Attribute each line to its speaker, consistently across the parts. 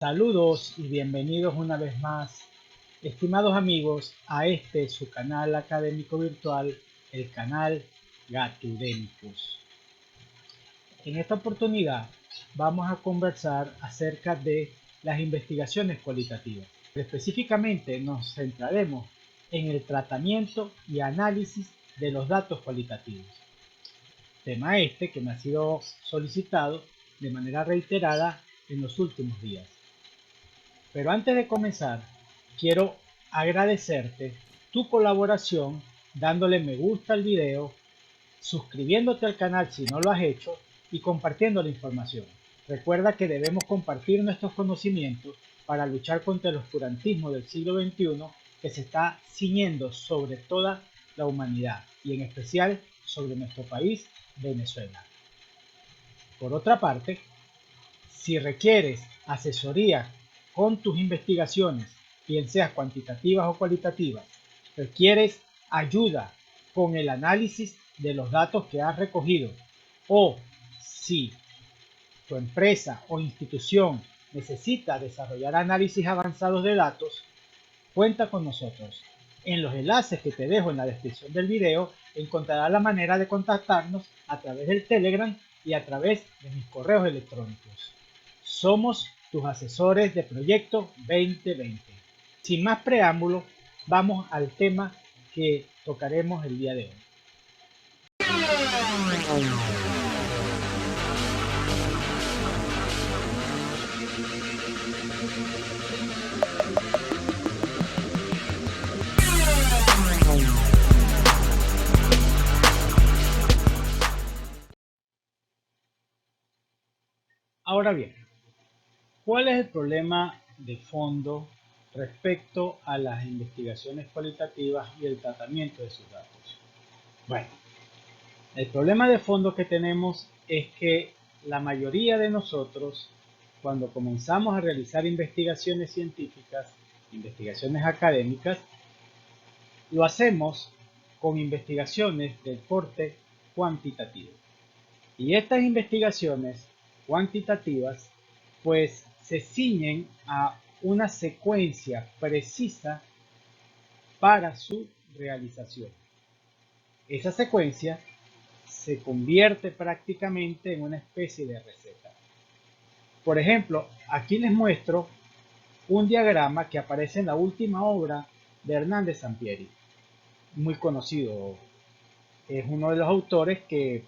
Speaker 1: Saludos y bienvenidos una vez más, estimados amigos, a su canal académico virtual, el canal Gatudemicus. En esta oportunidad vamos a conversar acerca de las investigaciones cualitativas. Específicamente nos centraremos en el tratamiento y análisis de los datos cualitativos. Tema que me ha sido solicitado de manera reiterada en los últimos días. Pero antes de comenzar, quiero agradecerte tu colaboración dándole me gusta al video, suscribiéndote al canal si no lo has hecho y compartiendo la información. Recuerda que debemos compartir nuestros conocimientos para luchar contra el oscurantismo del siglo XXI que se está ciñendo sobre toda la humanidad y en especial sobre nuestro país, Venezuela. Por otra parte, si requieres asesoría con tus investigaciones, bien sean cuantitativas o cualitativas, requieres ayuda con el análisis de los datos que has recogido, o si tu empresa o institución necesita desarrollar análisis avanzados de datos, cuenta con nosotros. En los enlaces que te dejo en la descripción del video encontrarás la manera de contactarnos a través del Telegram y a través de mis correos electrónicos. Somos tus asesores de Proyecto 2020. Sin más preámbulo, vamos al tema que tocaremos el día de hoy. Ahora bien, ¿cuál es el problema de fondo respecto a las investigaciones cualitativas y el tratamiento de sus datos? Bueno, el problema de fondo que tenemos es que la mayoría de nosotros, cuando comenzamos a realizar investigaciones científicas, investigaciones académicas, lo hacemos con investigaciones del corte cuantitativo. Y estas investigaciones cuantitativas pues se ciñen a una secuencia precisa para su realización. Esa secuencia se convierte prácticamente en una especie de receta. Por ejemplo, aquí les muestro un diagrama que aparece en la última obra de Hernández Sampieri, muy conocido. Es uno de los autores que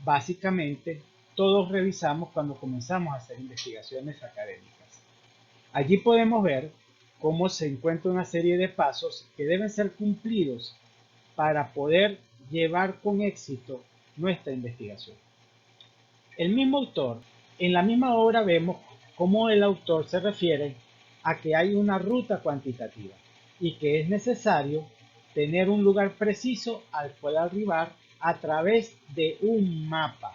Speaker 1: básicamente todos revisamos cuando comenzamos a hacer investigaciones académicas. Allí podemos ver cómo se encuentra una serie de pasos que deben ser cumplidos para poder llevar con éxito nuestra investigación. El mismo autor, en la misma obra vemos cómo el autor se refiere a que hay una ruta cuantitativa y que es necesario tener un lugar preciso al cual arribar a través de un mapa.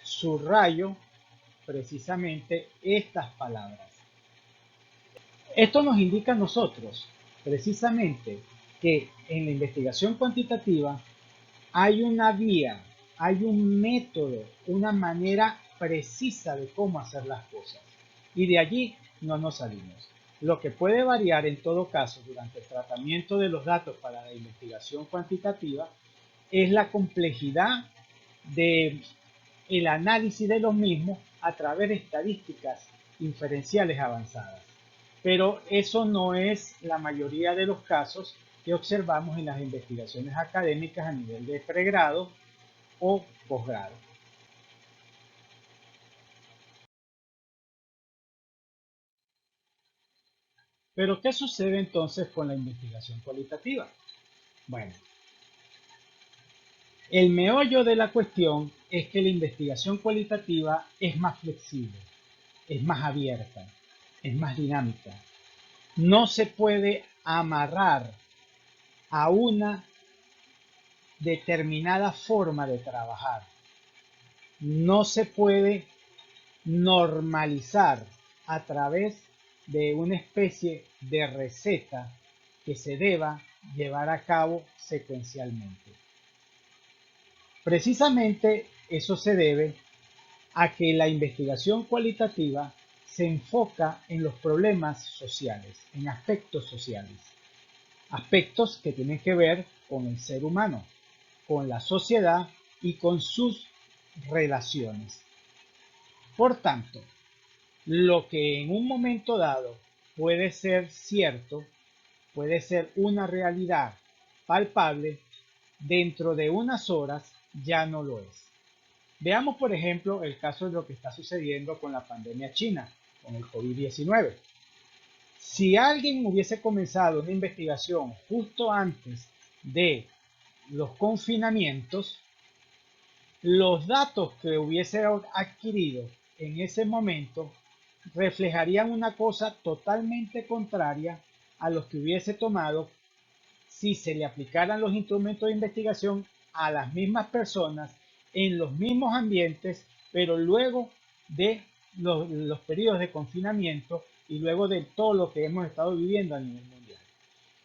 Speaker 1: Subrayo precisamente estas palabras. Esto nos indica a nosotros precisamente que en la investigación cuantitativa hay una vía, hay un método, una manera precisa de cómo hacer las cosas. Y de allí no nos salimos. Lo que puede variar en todo caso durante el tratamiento de los datos para la investigación cuantitativa es la complejidad del análisis de los mismos a través de estadísticas inferenciales avanzadas. Pero eso no es la mayoría de los casos que observamos en las investigaciones académicas a nivel de pregrado o posgrado. Pero, ¿qué sucede entonces con la investigación cualitativa? Bueno, el meollo de la cuestión es que la investigación cualitativa es más flexible, es más abierta, es más dinámica. No se puede amarrar a una determinada forma de trabajar. No se puede normalizar a través de una especie de receta que se deba llevar a cabo secuencialmente. Precisamente eso se debe a que la investigación cualitativa se enfoca en los problemas sociales, en aspectos sociales, aspectos que tienen que ver con el ser humano, con la sociedad y con sus relaciones. Por tanto, lo que en un momento dado puede ser cierto, puede ser una realidad palpable, dentro de unas horas ya no lo es. Veamos, por ejemplo, el caso de lo que está sucediendo con la pandemia china, con el COVID-19. Si alguien hubiese comenzado una investigación justo antes de los confinamientos, los datos que hubiese adquirido en ese momento reflejarían una cosa totalmente contraria a los que hubiese tomado si se le aplicaran los instrumentos de investigación a las mismas personas en los mismos ambientes, pero luego de los periodos de confinamiento y luego de todo lo que hemos estado viviendo a nivel mundial.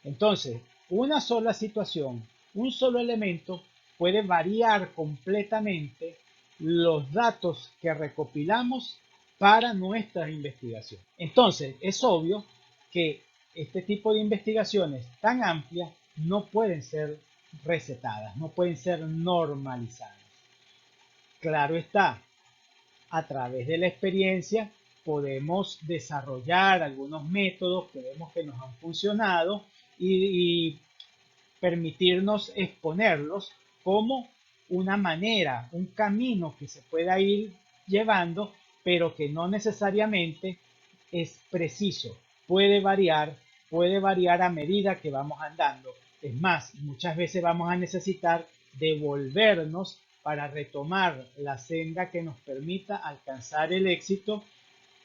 Speaker 1: Entonces, una sola situación, un solo elemento puede variar completamente los datos que recopilamos para nuestras investigaciones. Entonces, es obvio que este tipo de investigaciones tan amplias no pueden ser recetadas, no pueden ser normalizadas. Claro está, a través de la experiencia podemos desarrollar algunos métodos que vemos que nos han funcionado y permitirnos exponerlos como una manera, un camino que se pueda ir llevando, pero que no necesariamente es preciso. Puede variar a medida que vamos andando. Es más, muchas veces vamos a necesitar devolvernos para retomar la senda que nos permita alcanzar el éxito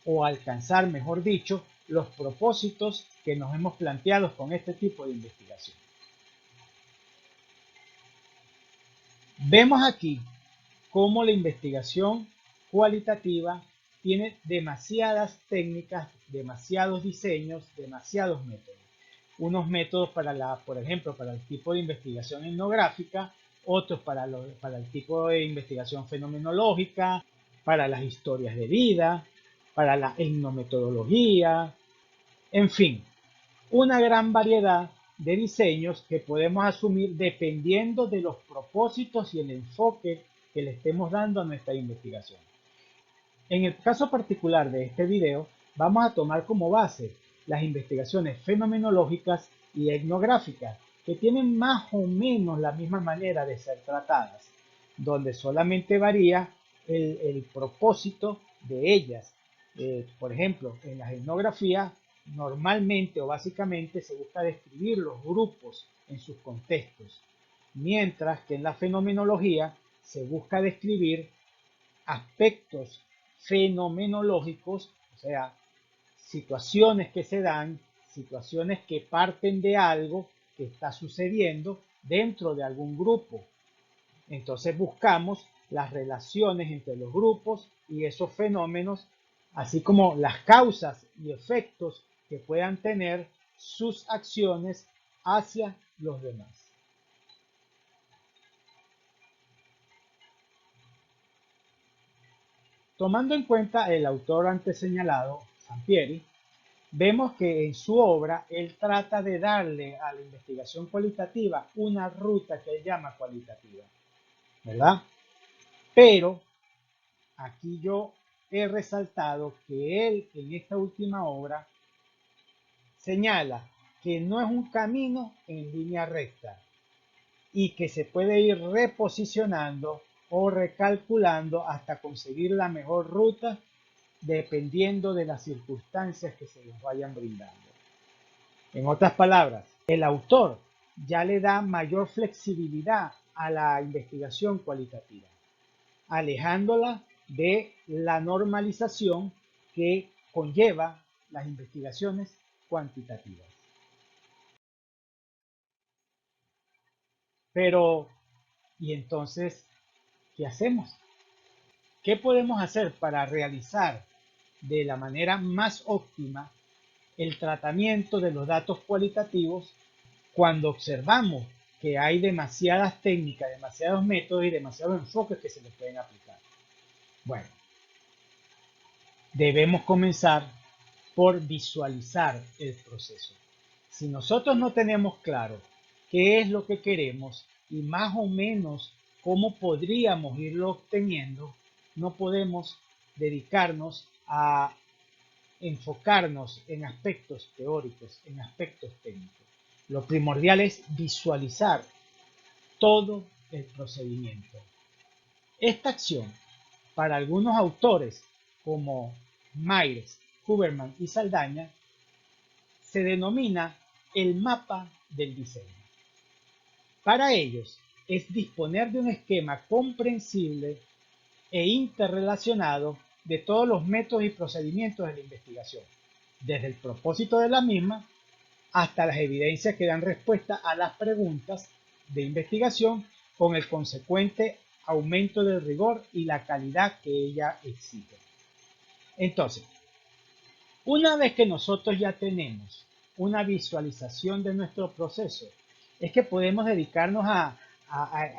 Speaker 1: o alcanzar, mejor dicho, los propósitos que nos hemos planteado con este tipo de investigación. Vemos aquí cómo la investigación cualitativa tiene demasiadas técnicas, demasiados diseños, demasiados métodos. Unos métodos por ejemplo, para el tipo de investigación etnográfica, otros para el tipo de investigación fenomenológica, para las historias de vida, para la etnometodología, en fin, una gran variedad de diseños que podemos asumir dependiendo de los propósitos y el enfoque que le estemos dando a nuestra investigación. En el caso particular de este video, vamos a tomar como base las investigaciones fenomenológicas y etnográficas, que tienen más o menos la misma manera de ser tratadas, donde solamente varía el propósito de ellas. Por ejemplo, en las etnografías normalmente o básicamente se busca describir los grupos en sus contextos, mientras que en la fenomenología se busca describir aspectos fenomenológicos, o sea, situaciones que se dan, situaciones que parten de algo que está sucediendo dentro de algún grupo. Entonces buscamos las relaciones entre los grupos y esos fenómenos, así como las causas y efectos que puedan tener sus acciones hacia los demás. Tomando en cuenta el autor antes señalado, Sampieri, vemos que en su obra él trata de darle a la investigación cualitativa una ruta que él llama cualitativa, ¿verdad? Pero aquí yo he resaltado que él en esta última obra señala que no es un camino en línea recta y que se puede ir reposicionando o recalculando hasta conseguir la mejor ruta dependiendo de las circunstancias que se les vayan brindando. En otras palabras, el autor ya le da mayor flexibilidad a la investigación cualitativa, alejándola de la normalización que conlleva las investigaciones cuantitativas. Pero, ¿y entonces qué hacemos? ¿Qué podemos hacer para realizar de la manera más óptima el tratamiento de los datos cualitativos cuando observamos que hay demasiadas técnicas, demasiados métodos y demasiados enfoques que se les pueden aplicar? Bueno, Debemos comenzar por visualizar el proceso. Si nosotros no tenemos claro qué es lo que queremos y más o menos cómo podríamos irlo obteniendo, no podemos dedicarnos a enfocarnos en aspectos teóricos, en aspectos técnicos. Lo primordial es visualizar todo el procedimiento. Esta acción, para algunos autores como Myers, Huberman y Saldaña, se denomina el mapa del diseño. Para ellos, es disponer de un esquema comprensible e interrelacionado de todos los métodos y procedimientos de la investigación, desde el propósito de la misma hasta las evidencias que dan respuesta a las preguntas de investigación con el consecuente aumento del rigor y la calidad que ella exige. Entonces, una vez que nosotros ya tenemos una visualización de nuestro proceso, es que podemos dedicarnos a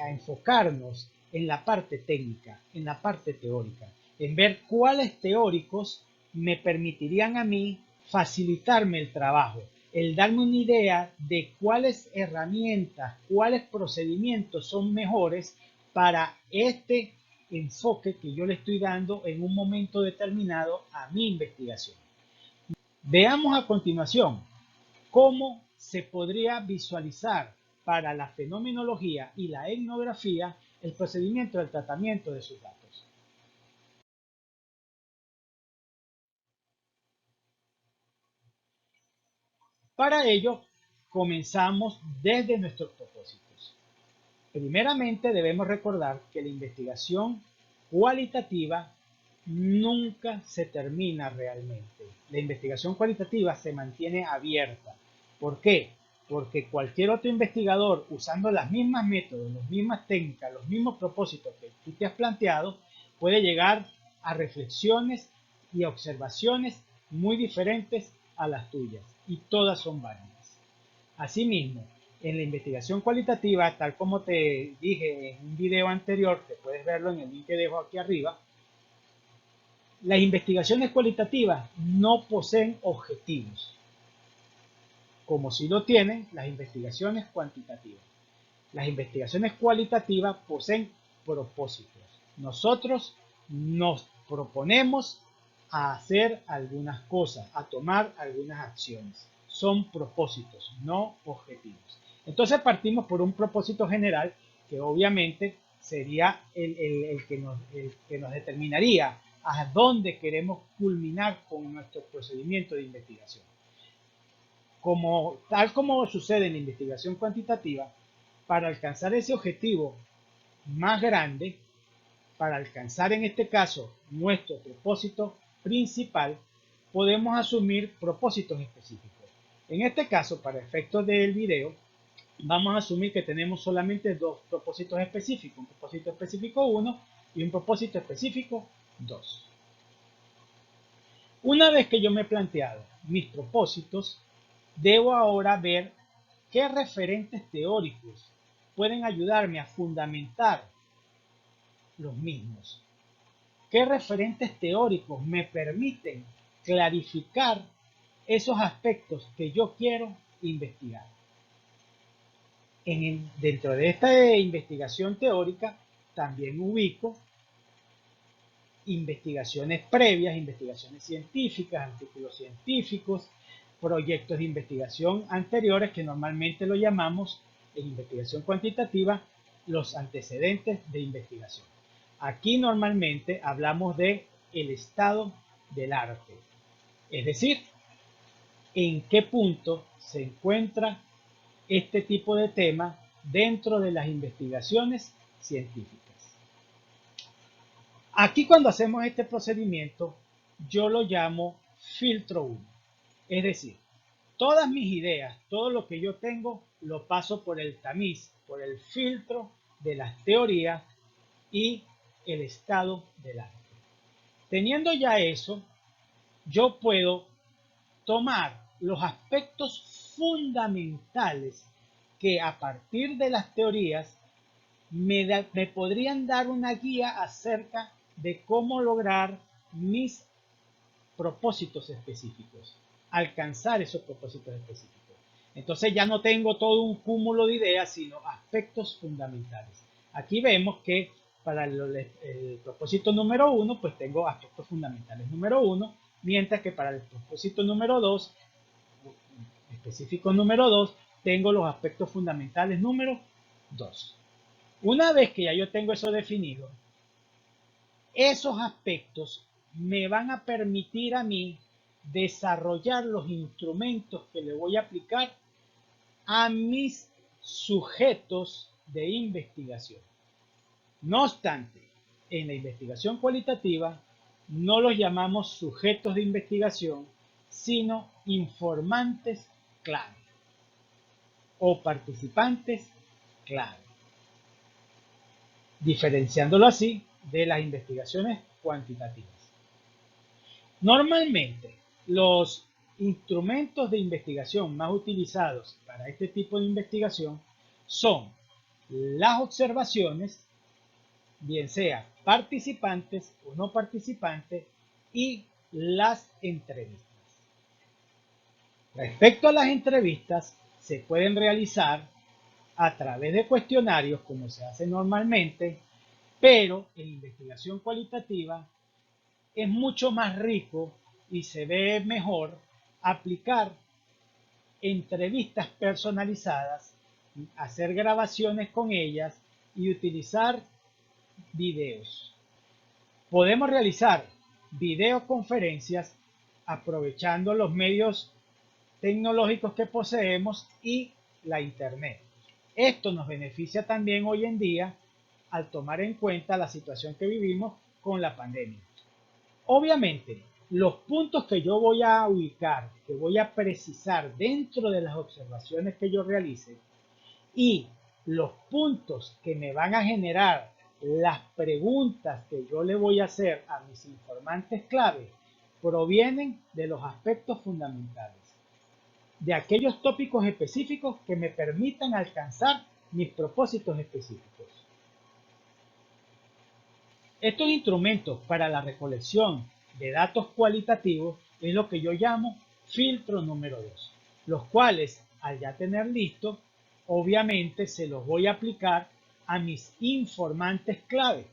Speaker 1: enfocarnos en la parte técnica, en la parte teórica, en ver cuáles teóricos me permitirían a mí facilitarme el trabajo, el darme una idea de cuáles herramientas, cuáles procedimientos son mejores para este enfoque que yo le estoy dando en un momento determinado a mi investigación. Veamos a continuación cómo se podría visualizar para la fenomenología y la etnografía el procedimiento del tratamiento de sus datos. Para ello, comenzamos desde nuestros propósitos. Primeramente, debemos recordar que la investigación cualitativa nunca se termina realmente. La investigación cualitativa se mantiene abierta. ¿Por qué? Porque cualquier otro investigador, usando las mismas métodos, las mismas técnicas, los mismos propósitos que tú te has planteado, puede llegar a reflexiones y a observaciones muy diferentes a las tuyas, y todas son válidas. Asimismo, en la investigación cualitativa, tal como te dije en un video anterior, que puedes verlo en el link que dejo aquí arriba, las investigaciones cualitativas no poseen objetivos, como si lo tienen las investigaciones cuantitativas. Las investigaciones cualitativas poseen propósitos. Nosotros nos proponemos a hacer algunas cosas, a tomar algunas acciones. Son propósitos, no objetivos. Entonces partimos por un propósito general que obviamente sería el que nos determinaría a dónde queremos culminar con nuestro procedimiento de investigación. Tal como sucede en la investigación cuantitativa, para alcanzar ese objetivo más grande, para alcanzar en este caso nuestro propósito principal, podemos asumir propósitos específicos. En este caso, para efectos del video, vamos a asumir que tenemos solamente dos propósitos específicos, un propósito específico 1 y un propósito específico 2. Una vez que yo me he planteado mis propósitos, debo ahora ver qué referentes teóricos pueden ayudarme a fundamentar los mismos. ¿Qué referentes teóricos me permiten clarificar esos aspectos que yo quiero investigar? Dentro de esta investigación teórica también ubico investigaciones previas, investigaciones científicas, artículos científicos, proyectos de investigación anteriores que normalmente lo llamamos en investigación cuantitativa los antecedentes de investigación. Aquí normalmente hablamos de el estado del arte, es decir, en qué punto se encuentra este tipo de tema dentro de las investigaciones científicas. Aquí cuando hacemos este procedimiento, yo lo llamo filtro 1. Es decir, todas mis ideas, todo lo que yo tengo, lo paso por el tamiz, por el filtro de las teorías y el estado del arte. Teniendo ya eso, yo puedo tomar los aspectos fundamentales que a partir de las teorías me podrían dar una guía acerca de cómo lograr mis propósitos específicos, alcanzar esos propósitos específicos. Entonces ya no tengo todo un cúmulo de ideas, sino aspectos fundamentales. Aquí vemos que para el propósito número 1, pues tengo aspectos fundamentales número 1, mientras que para el propósito número 2, específico número 2, tengo los aspectos fundamentales número 2. Una vez que ya yo tengo eso definido, esos aspectos me van a permitir a mí desarrollar los instrumentos que le voy a aplicar a mis sujetos de investigación. No obstante, en la investigación cualitativa no los llamamos sujetos de investigación, sino informantes clave o participantes clave, diferenciándolo así de las investigaciones cuantitativas. Normalmente, los instrumentos de investigación más utilizados para este tipo de investigación son las observaciones, bien sea participantes o no participantes, y las entrevistas. Respecto a las entrevistas, se pueden realizar a través de cuestionarios, como se hace normalmente, pero en investigación cualitativa es mucho más rico y se ve mejor aplicar entrevistas personalizadas, hacer grabaciones con ellas y utilizar videos. Podemos realizar videoconferencias aprovechando los medios tecnológicos que poseemos y la internet. Esto nos beneficia también hoy en día al tomar en cuenta la situación que vivimos con la pandemia. Obviamente, los puntos que yo voy a ubicar, que voy a precisar dentro de las observaciones que yo realice y los puntos que me van a generar las preguntas que yo le voy a hacer a mis informantes clave provienen de los aspectos fundamentales, de aquellos tópicos específicos que me permitan alcanzar mis propósitos específicos. Estos instrumentos para la recolección de datos cualitativos es lo que yo llamo filtro número 2, los cuales al ya tener listo, obviamente se los voy a aplicar a mis informantes clave.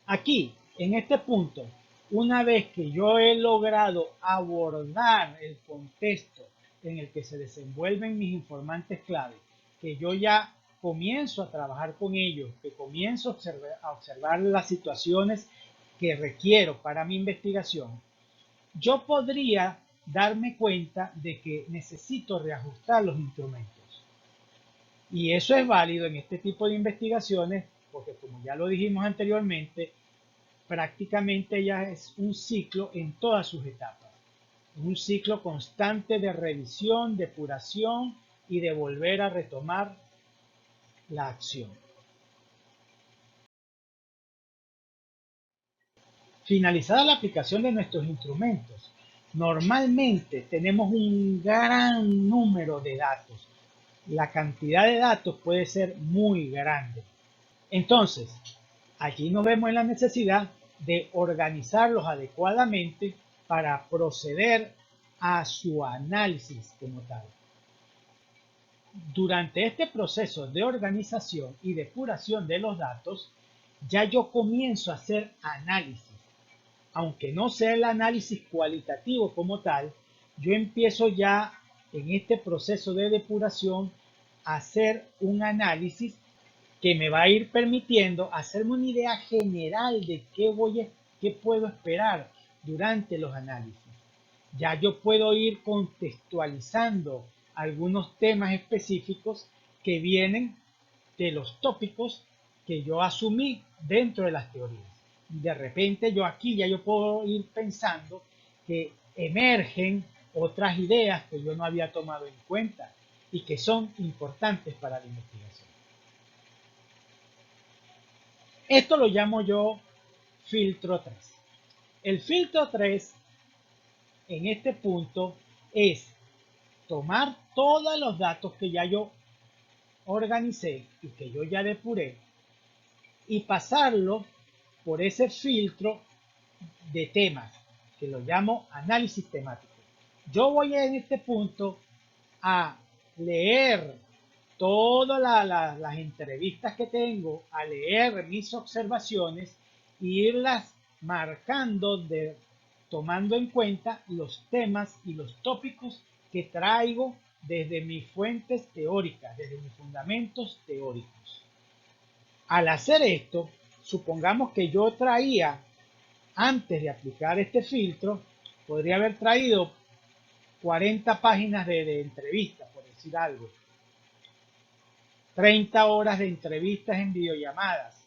Speaker 1: Aquí, en este punto, una vez que yo he logrado abordar el contexto en el que se desenvuelven mis informantes clave, que yo ya comienzo a trabajar con ellos, que comienzo a observar las situaciones que requiero para mi investigación, yo podría darme cuenta de que necesito reajustar los instrumentos. Y eso es válido en este tipo de investigaciones porque, como ya lo dijimos anteriormente, prácticamente ya es un ciclo en todas sus etapas. Un ciclo constante de revisión, depuración y de volver a retomar la acción. Finalizada la aplicación de nuestros instrumentos, normalmente tenemos un gran número de datos. La cantidad de datos puede ser muy grande. Entonces, allí nos vemos en la necesidad de organizarlos adecuadamente para proceder a su análisis como tal. Durante este proceso de organización y depuración de los datos, ya yo comienzo a hacer análisis. Aunque no sea el análisis cualitativo como tal, yo empiezo ya en este proceso de depuración a hacer un análisis que me va a ir permitiendo hacerme una idea general de qué puedo esperar durante los análisis. Ya yo puedo ir contextualizando algunos temas específicos que vienen de los tópicos que yo asumí dentro de las teorías. De repente yo puedo ir pensando que emergen otras ideas que yo no había tomado en cuenta y que son importantes para la investigación. Esto lo llamo yo filtro 3. El filtro 3 en este punto es tomar todos los datos que ya yo organicé y que yo ya depuré y pasarlo por ese filtro de temas que lo llamo análisis temático. Yo voy en este punto a leer todas las entrevistas que tengo, a leer mis observaciones e irlas marcando, tomando en cuenta los temas y los tópicos que traigo desde mis fuentes teóricas, desde mis fundamentos teóricos. Al hacer esto, supongamos que yo traía, antes de aplicar este filtro, podría haber traído 40 páginas de entrevistas, por decir algo, 30 horas de entrevistas en videollamadas,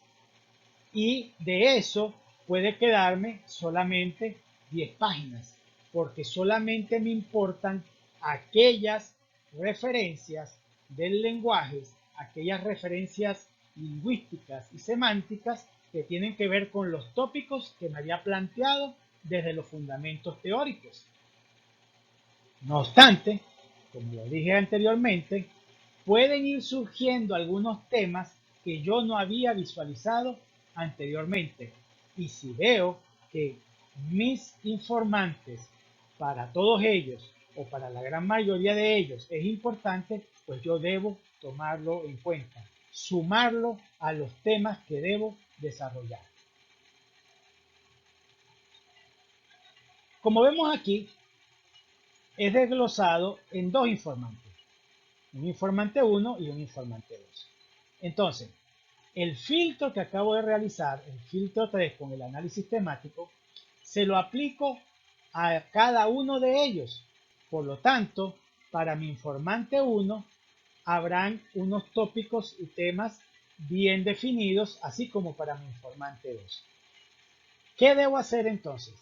Speaker 1: y de eso puede quedarme solamente 10 páginas, porque solamente me importan aquellas referencias del lenguaje, aquellas referencias lingüísticas y semánticas que tienen que ver con los tópicos que me había planteado desde los fundamentos teóricos. No obstante, como lo dije anteriormente, pueden ir surgiendo algunos temas que yo no había visualizado anteriormente. Y si veo que mis informantes, para todos ellos o para la gran mayoría de ellos es importante, pues yo debo tomarlo en cuenta, sumarlo a los temas que debo desarrollar. Como vemos aquí, es desglosado en dos informantes, un informante 1 y un informante 2. Entonces, el filtro que acabo de realizar, el filtro 3 con el análisis temático, se lo aplico a cada uno de ellos. Por lo tanto, para mi informante 1 habrán unos tópicos y temas bien definidos, así como para mi informante 2. ¿Qué debo hacer entonces?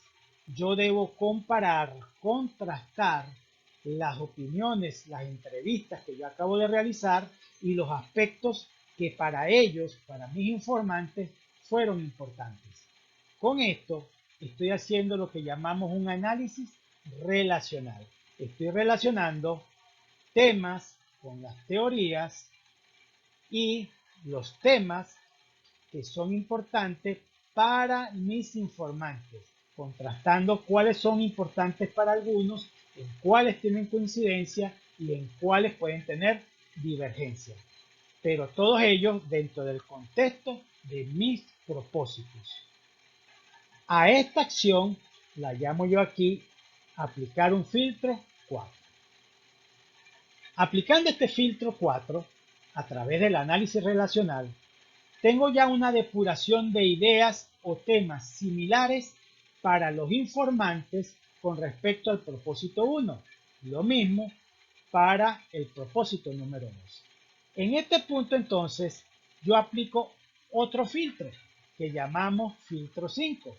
Speaker 1: Yo debo comparar, contrastar las opiniones, las entrevistas que yo acabo de realizar y los aspectos que para ellos, para mis informantes, fueron importantes. Con esto estoy haciendo lo que llamamos un análisis relacional. Estoy relacionando temas con las teorías y los temas que son importantes para mis informantes, contrastando cuáles son importantes para algunos, en cuáles tienen coincidencia y en cuáles pueden tener divergencia. Pero todos ellos dentro del contexto de mis propósitos. A esta acción la llamo yo aquí aplicar un filtro 4. Aplicando este filtro 4 a través del análisis relacional, tengo ya una depuración de ideas o temas similares para los informantes con respecto al propósito 1. Lo mismo para el propósito número 2. En este punto entonces yo aplico otro filtro que llamamos filtro 5.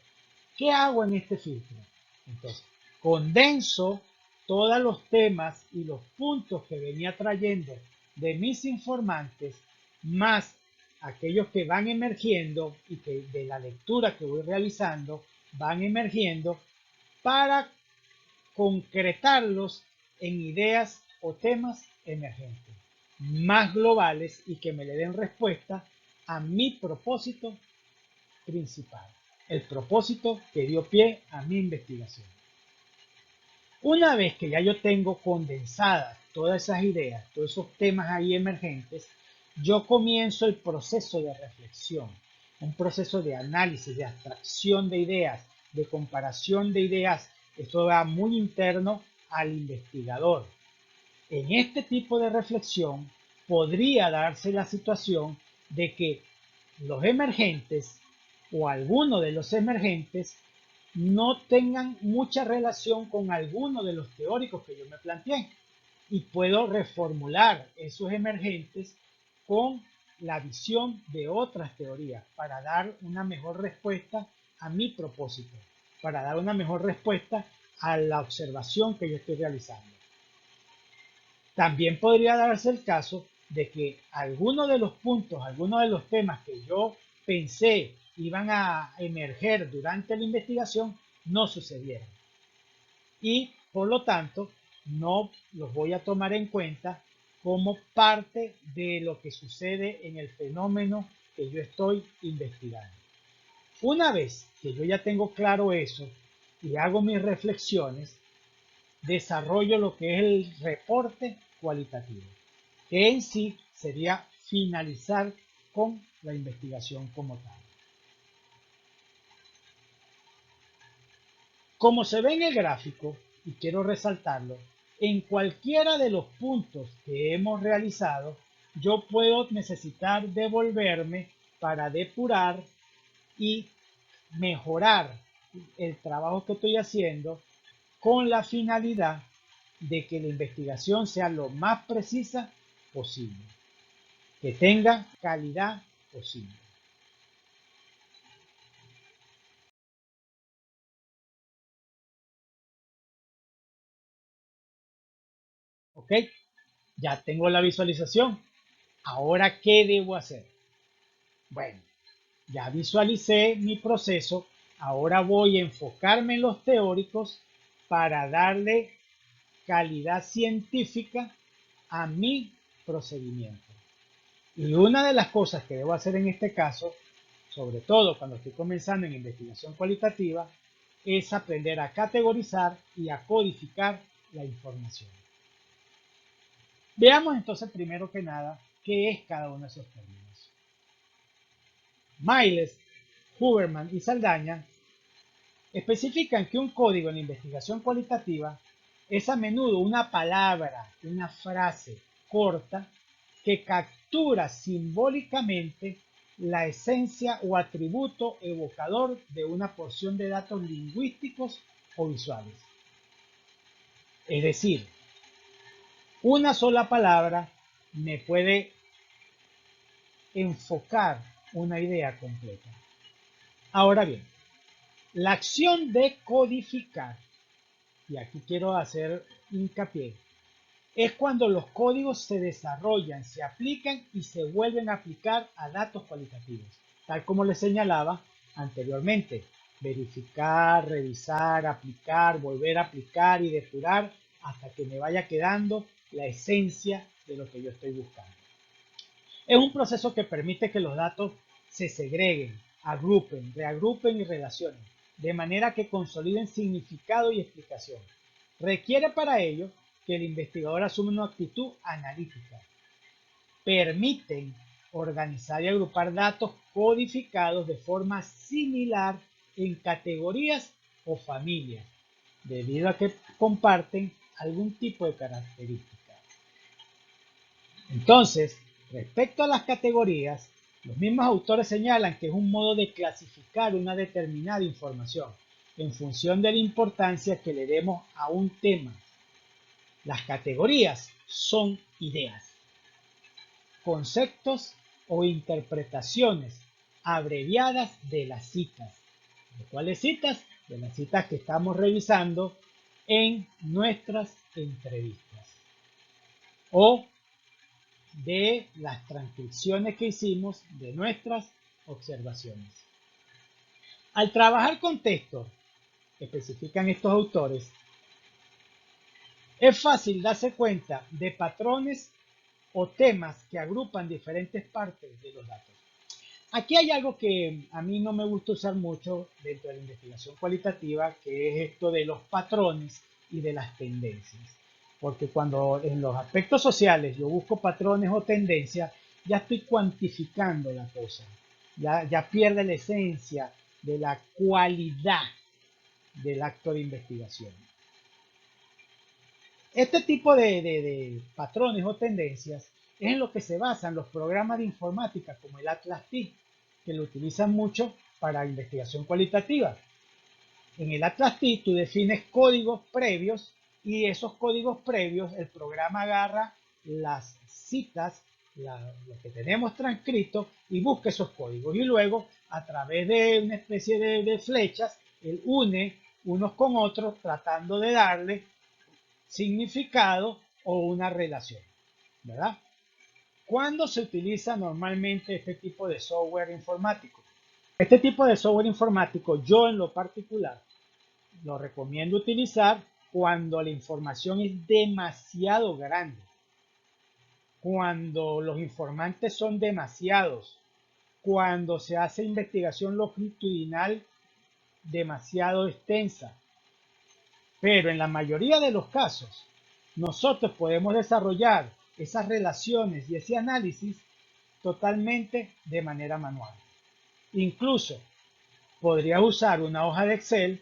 Speaker 1: ¿Qué hago en este filtro? Entonces, condenso todos los temas y los puntos que venía trayendo de mis informantes, más aquellos que van emergiendo y que de la lectura que voy realizando van emergiendo, para concretarlos en ideas o temas emergentes, más globales y que me le den respuesta a mi propósito principal, el propósito que dio pie a mi investigación. Una vez que ya yo tengo condensadas todas esas ideas, todos esos temas ahí emergentes, yo comienzo el proceso de reflexión, un proceso de análisis, de abstracción de ideas, de comparación de ideas. Esto va muy interno al investigador. En este tipo de reflexión podría darse la situación de que los emergentes o alguno de los emergentes no tengan mucha relación con alguno de los teóricos que yo me planteé, y puedo reformular esos emergentes con la visión de otras teorías para dar una mejor respuesta a mi propósito, para dar una mejor respuesta a la observación que yo estoy realizando. También podría darse el caso de que algunos de los puntos, algunos de los temas que yo pensé iban a emerger durante la investigación no sucedieron. Y por lo tanto, no los voy a tomar en cuenta como parte de lo que sucede en el fenómeno que yo estoy investigando. Una vez que yo ya tengo claro eso, y hago mis reflexiones, desarrollo lo que es el reporte cualitativo, que en sí sería finalizar con la investigación como tal. Como se ve en el gráfico, y quiero resaltarlo, en cualquiera de los puntos que hemos realizado, yo puedo necesitar devolverme para depurar y mejorar el trabajo que estoy haciendo con la finalidad de que la investigación sea lo más precisa posible, que tenga calidad posible. ¿Ok? Ya tengo la visualización. Ahora, ¿qué debo hacer? Bueno, ya visualicé mi proceso. Ahora voy a enfocarme en los teóricos para darle calidad científica a mi procedimiento. Y una de las cosas que debo hacer en este caso, sobre todo cuando estoy comenzando en investigación cualitativa, es aprender a categorizar y a codificar la información. Veamos entonces primero que nada qué es cada uno de esos términos. Miles, Huberman y Saldaña especifican que un código en la investigación cualitativa es a menudo una palabra, una frase corta que captura simbólicamente la esencia o atributo evocador de una porción de datos lingüísticos o visuales. Es decir, una sola palabra me puede enfocar una idea completa. Ahora bien, la acción de codificar, y aquí quiero hacer hincapié, es cuando los códigos se desarrollan, se aplican y se vuelven a aplicar a datos cualitativos, tal como les señalaba anteriormente. Verificar, revisar, aplicar, volver a aplicar y depurar hasta que me vaya quedando la esencia de lo que yo estoy buscando. Es un proceso que permite que los datos se segreguen, agrupen, reagrupen y relacionen, de manera que consoliden significado y explicación. Requiere para ello que el investigador asuma una actitud analítica. Permiten organizar y agrupar datos codificados de forma similar en categorías o familias, debido a que comparten algún tipo de característica. Entonces, respecto a las categorías, los mismos autores señalan que es un modo de clasificar una determinada información en función de la importancia que le demos a un tema. Las categorías son ideas, conceptos o interpretaciones abreviadas de las citas. ¿De cuáles citas? De las citas que estamos revisando en nuestras entrevistas o de las transcripciones que hicimos de nuestras observaciones. Al trabajar con textos, especifican estos autores, es fácil darse cuenta de patrones o temas que agrupan diferentes partes de los datos. Aquí hay algo que a mí no me gusta usar mucho dentro de la investigación cualitativa, que es esto de los patrones y de las tendencias. Porque cuando en los aspectos sociales yo busco patrones o tendencias, ya estoy cuantificando la cosa. Ya pierde la esencia de la cualidad del acto de investigación. Este tipo de patrones o tendencias es en lo que se basan los programas de informática como el Atlas-T, que lo utilizan mucho para investigación cualitativa. En el Atlas-T tú defines códigos previos y esos códigos previos el programa agarra las citas, lo que tenemos transcrito y busca esos códigos y luego a través de una especie de flechas él une unos con otros tratando de darle significado o una relación, ¿verdad? ¿Cuándo se utiliza normalmente este tipo de software informático? Este tipo de software informático yo en lo particular lo recomiendo utilizar cuando la información es demasiado grande, cuando los informantes son demasiados, cuando se hace investigación longitudinal demasiado extensa, Pero en la mayoría de los casos, nosotros podemos desarrollar esas relaciones y ese análisis totalmente de manera manual. Incluso podría usar una hoja de Excel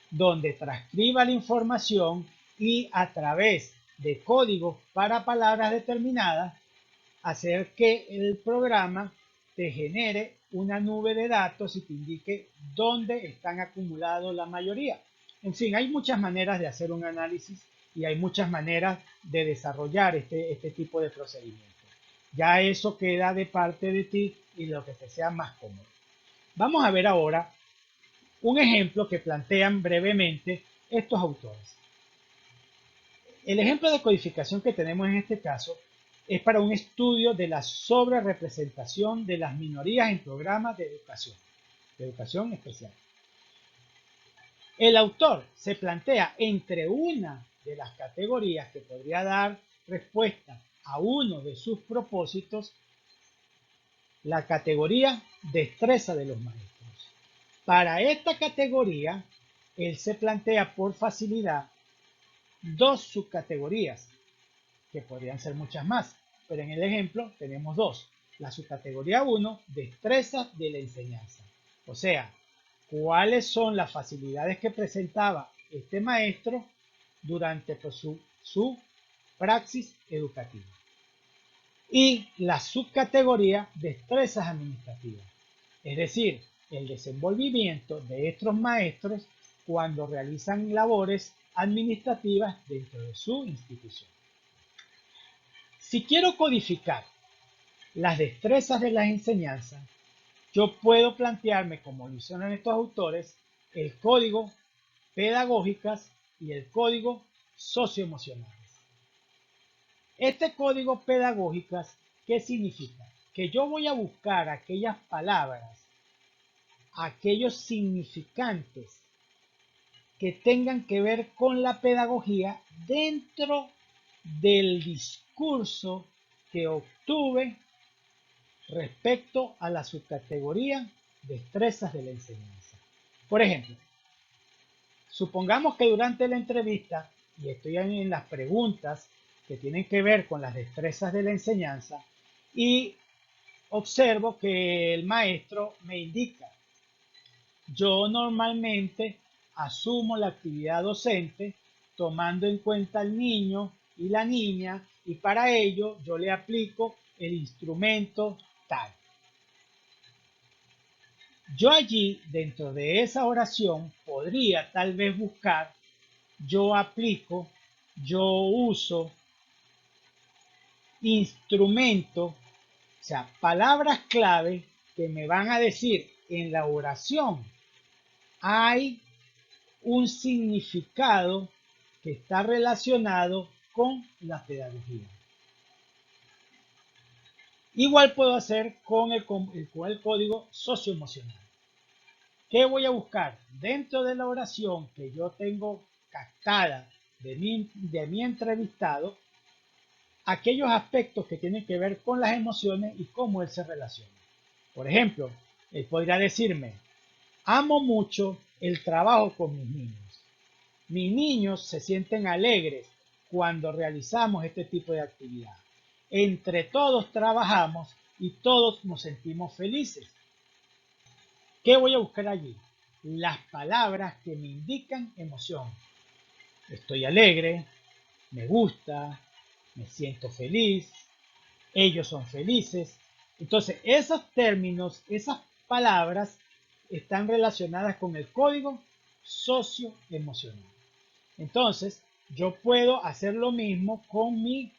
Speaker 1: donde transcriba la información y a través de códigos para palabras determinadas hacer que el programa te genere una nube de datos y te indique dónde están acumulados la mayoría. En fin, hay muchas maneras de hacer un análisis y hay muchas maneras de desarrollar este tipo de procedimientos. Ya eso queda de parte de ti y lo que te sea más cómodo. Vamos a ver ahora un ejemplo que plantean brevemente estos autores. El ejemplo de codificación que tenemos en este caso es para un estudio de la sobrerepresentación de las minorías en programas de educación especial. El autor se plantea entre una de las categorías que podría dar respuesta a uno de sus propósitos, la categoría destreza de los maestros. Para esta categoría, él se plantea por facilidad dos subcategorías, que podrían ser muchas más, pero en el ejemplo tenemos dos. La subcategoría 1, destreza de la enseñanza. O sea, cuáles son las facilidades que presentaba este maestro durante su praxis educativa. Y la subcategoría destrezas administrativas, es decir, el desenvolvimiento de estos maestros cuando realizan labores administrativas dentro de su institución. Si quiero codificar las destrezas de las enseñanzas, yo puedo plantearme, como lo hicieron estos autores, el código pedagógicas y el código socioemocionales. Este código pedagógicas, ¿qué significa? Que yo voy a buscar aquellas palabras, aquellos significantes que tengan que ver con la pedagogía dentro del discurso que obtuve respecto a la subcategoría destrezas de la enseñanza. Por ejemplo, supongamos que durante la entrevista, y estoy en las preguntas que tienen que ver con las destrezas de la enseñanza, y observo que el maestro me indica, yo normalmente asumo la actividad docente tomando en cuenta al niño y la niña, y para ello yo le aplico el instrumento tal. Yo allí, dentro de esa oración, podría tal vez buscar, yo aplico, yo uso, instrumento, o sea, palabras clave que me van a decir en la oración hay un significado que está relacionado con la pedagogía. Igual puedo hacer con el código socioemocional. ¿Qué voy a buscar? Dentro de la oración que yo tengo captada de mi entrevistado, aquellos aspectos que tienen que ver con las emociones y cómo él se relaciona. Por ejemplo, él podría decirme, amo mucho el trabajo con mis niños. Mis niños se sienten alegres cuando realizamos este tipo de actividad. Entre todos trabajamos y todos nos sentimos felices. ¿Qué voy a buscar allí? Las palabras que me indican emoción. Estoy alegre, me gusta, me siento feliz, ellos son felices. Entonces, esos términos, esas palabras están relacionadas con el código socioemocional. Entonces, yo puedo hacer lo mismo con mi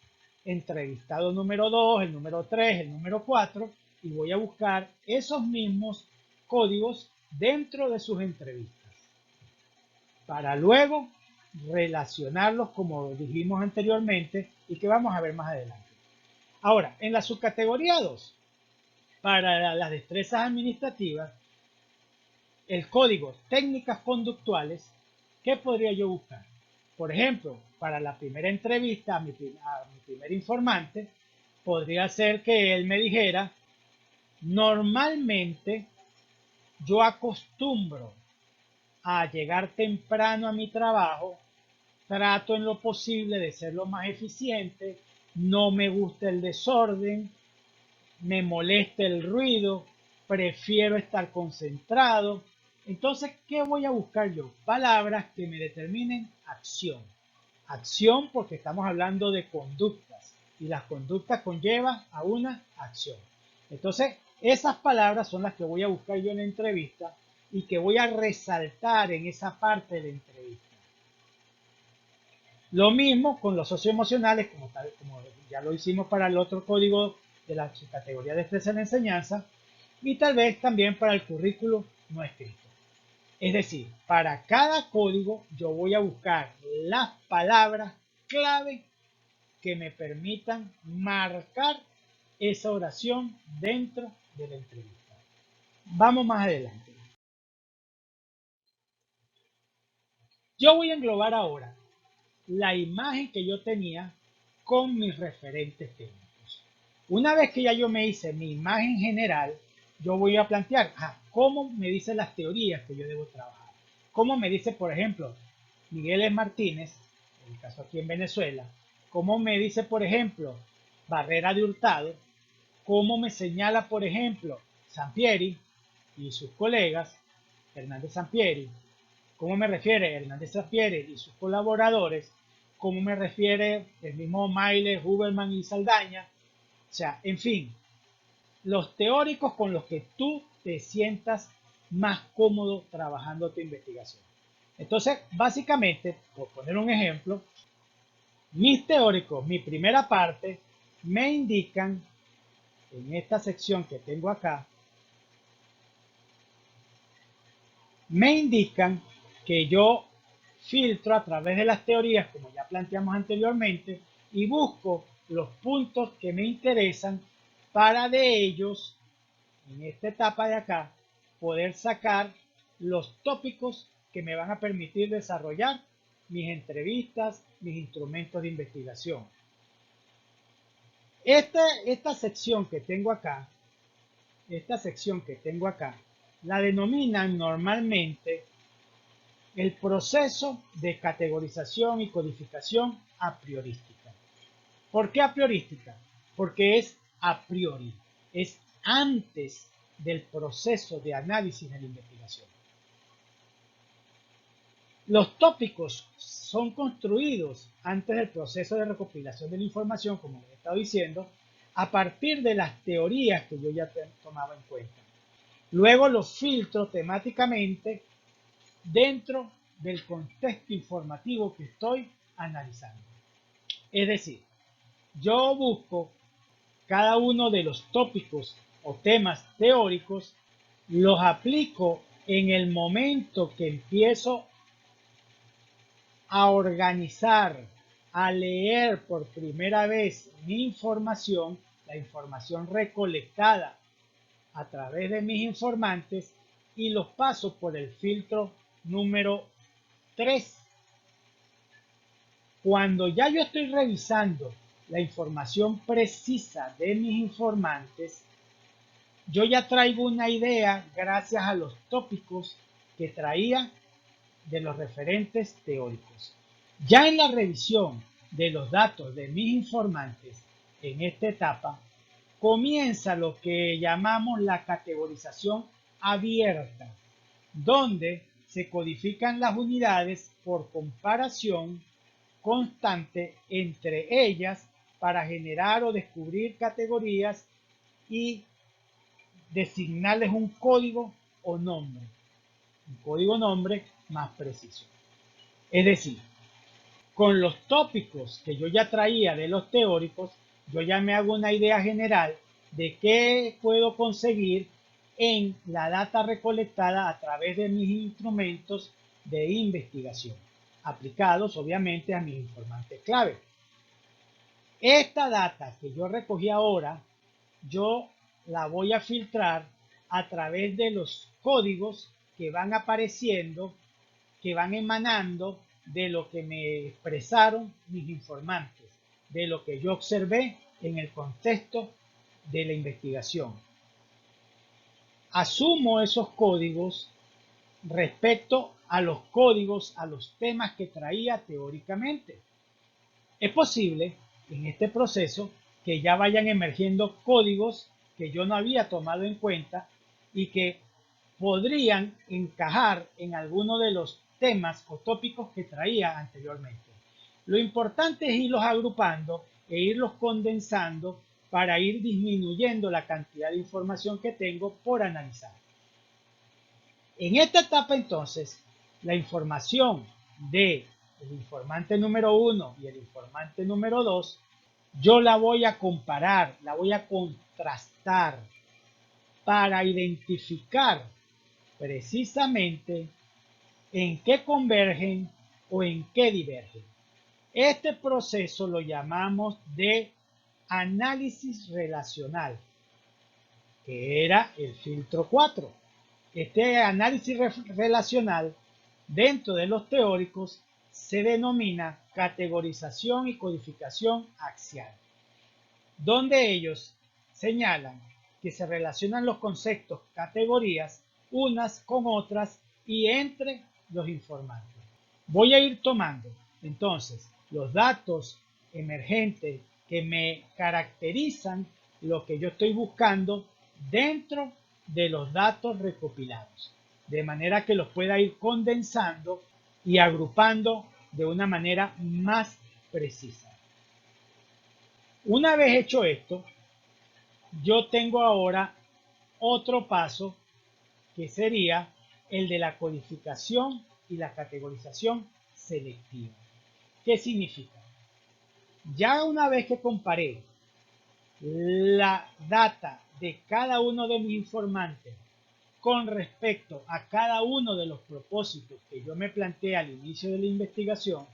Speaker 1: entrevistado número 2, el número 3, el número 4, y voy a buscar esos mismos códigos dentro de sus entrevistas para luego relacionarlos como dijimos anteriormente y que vamos a ver más adelante. Ahora, en la subcategoría 2, para las destrezas administrativas, el código técnicas conductuales, ¿qué podría yo buscar? Por ejemplo, para la primera entrevista a mi primer informante, podría ser que él me dijera, normalmente yo acostumbro a llegar temprano a mi trabajo trato en lo posible de ser lo más eficiente, no me gusta el desorden, me molesta el ruido, prefiero estar concentrado. Entonces, ¿qué voy a buscar yo? Palabras que me determinen acción. Acción porque estamos hablando de conductas y las conductas conllevan a una acción. Entonces, esas palabras son las que voy a buscar yo en la entrevista y que voy a resaltar en esa parte de la entrevista. Lo mismo con los socioemocionales, como ya lo hicimos para el otro código de la categoría de destreza en la enseñanza, y tal vez también para el currículo no escrito. Es decir, para cada código yo voy a buscar las palabras clave que me permitan marcar esa oración dentro de la entrevista. Vamos más adelante. Yo voy a englobar ahora la imagen que yo tenía con mis referentes técnicos. Una vez que ya yo me hice mi imagen general, yo voy a plantear cómo me dicen las teorías que yo debo trabajar. Cómo me dice, por ejemplo, Miguel E. Martínez, en el caso aquí en Venezuela, cómo me dice, por ejemplo, Barrera de Hurtado, cómo me señala, por ejemplo, Sampieri y sus colegas, Hernández Sampieri, cómo me refiere Hernández Sampieri y sus colaboradores, cómo me refiere el mismo Maile, Huberman y Saldaña. O sea, en fin, los teóricos con los que tú te sientas más cómodo trabajando tu investigación. Entonces, básicamente, por poner un ejemplo, mis teóricos, mi primera parte, me indican en esta sección que tengo acá, me indican que yo filtro a través de las teorías, como ya planteamos anteriormente, y busco los puntos que me interesan para de ellos, en esta etapa de acá, poder sacar los tópicos que me van a permitir desarrollar mis entrevistas, mis instrumentos de investigación. Esta sección que tengo acá, la denominan normalmente el proceso de categorización y codificación a priorística. ¿Por qué a priorística? Porque es a priori, es antes del proceso de análisis de la investigación. Los tópicos son construidos antes del proceso de recopilación de la información, como les he estado diciendo, a partir de las teorías que yo ya tomaba en cuenta. Luego los filtro temáticamente dentro del contexto informativo que estoy analizando. Es decir, yo busco cada uno de los tópicos o temas teóricos, los aplico en el momento que empiezo a organizar, a leer por primera vez mi información, la información recolectada a través de mis informantes, y los paso por el filtro número 3. Cuando ya yo estoy revisando la información precisa de mis informantes, yo ya traigo una idea gracias a los tópicos que traía de los referentes teóricos. Ya en la revisión de los datos de mis informantes en esta etapa, comienza lo que llamamos la categorización abierta, donde se codifican las unidades por comparación constante entre ellas para generar o descubrir categorías y designarles un código o nombre, un código nombre más preciso. Es decir, con los tópicos que yo ya traía de los teóricos, yo ya me hago una idea general de qué puedo conseguir en la data recolectada a través de mis instrumentos de investigación, aplicados obviamente a mis informantes clave. Esta data que yo recogí ahora, yo la voy a filtrar a través de los códigos que van apareciendo, que van emanando de lo que me expresaron mis informantes, de lo que yo observé en el contexto de la investigación. Asumo esos códigos respecto a los códigos, a los temas que traía teóricamente. Es posible en este proceso que ya vayan emergiendo códigos que yo no había tomado en cuenta y que podrían encajar en alguno de los temas o tópicos que traía anteriormente. Lo importante es irlos agrupando e irlos condensando para ir disminuyendo la cantidad de información que tengo por analizar. En esta etapa entonces, la información del informante número 1 y el informante número 2, yo la voy a comparar, la voy a contrastar para identificar precisamente en qué convergen o en qué divergen. Este proceso lo llamamos de análisis relacional, que era el filtro 4. Este análisis relacional dentro de los teóricos se denomina categorización y codificación axial, donde ellos señalan que se relacionan los conceptos, categorías, unas con otras y entre los informantes. Voy a ir tomando entonces los datos emergentes que me caracterizan lo que yo estoy buscando dentro de los datos recopilados, de manera que los pueda ir condensando y agrupando de una manera más precisa. Una vez hecho esto, yo tengo ahora otro paso que sería el de la codificación y la categorización selectiva. ¿Qué significa? Ya una vez que comparé la data de cada uno de mis informantes con respecto a cada uno de los propósitos que yo me planteé al inicio de la investigación,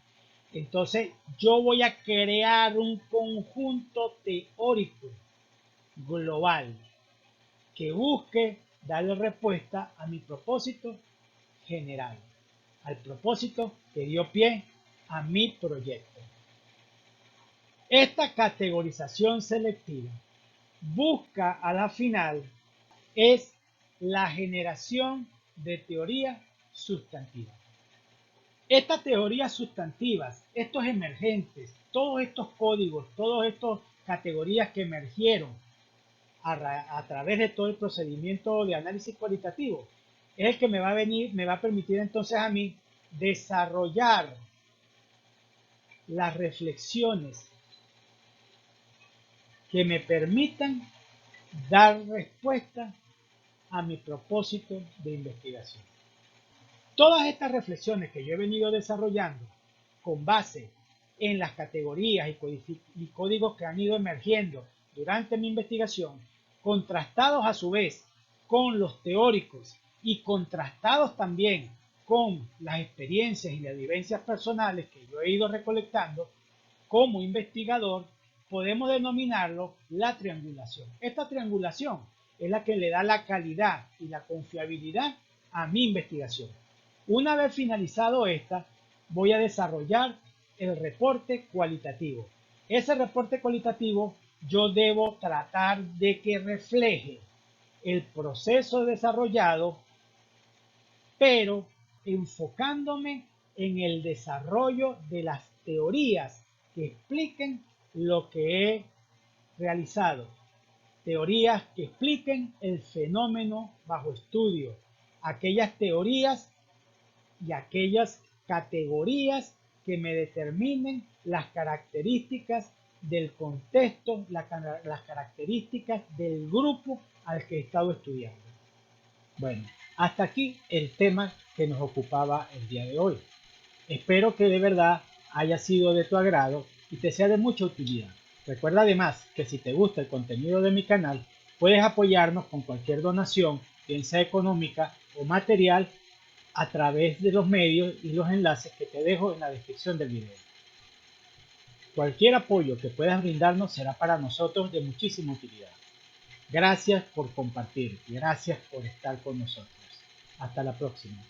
Speaker 1: entonces yo voy a crear un conjunto teórico global que busque darle respuesta a mi propósito general, al propósito que dio pie a mi proyecto. Esta categorización selectiva busca a la final es la generación de teorías sustantivas. Estas teorías sustantivas, estos emergentes, todos estos códigos, todas estas categorías que emergieron a través de todo el procedimiento de análisis cualitativo, es el que me va a permitir entonces a mí desarrollar las reflexiones que me permitan dar respuesta a mi propósito de investigación. Todas estas reflexiones que yo he venido desarrollando con base en las categorías y códigos que han ido emergiendo durante mi investigación, contrastados a su vez con los teóricos y contrastados también con las experiencias y las vivencias personales que yo he ido recolectando como investigador, podemos denominarlo la triangulación. Esta triangulación es la que le da la calidad y la confiabilidad a mi investigación. Una vez finalizado esta, voy a desarrollar el reporte cualitativo. Ese reporte cualitativo yo debo tratar de que refleje el proceso desarrollado, pero enfocándome en el desarrollo de las teorías que expliquen lo que he realizado. Teorías que expliquen el fenómeno bajo estudio. Aquellas teorías y aquellas categorías que me determinen las características del contexto, las características del grupo al que he estado estudiando. Bueno, hasta aquí el tema que nos ocupaba el día de hoy. Espero que de verdad haya sido de tu agrado y te sea de mucha utilidad. Recuerda además que si te gusta el contenido de mi canal, puedes apoyarnos con cualquier donación, bien sea económica o material, a través de los medios y los enlaces que te dejo en la descripción del video. Cualquier apoyo que puedas brindarnos será para nosotros de muchísima utilidad. Gracias por compartir, gracias por estar con nosotros. Hasta la próxima.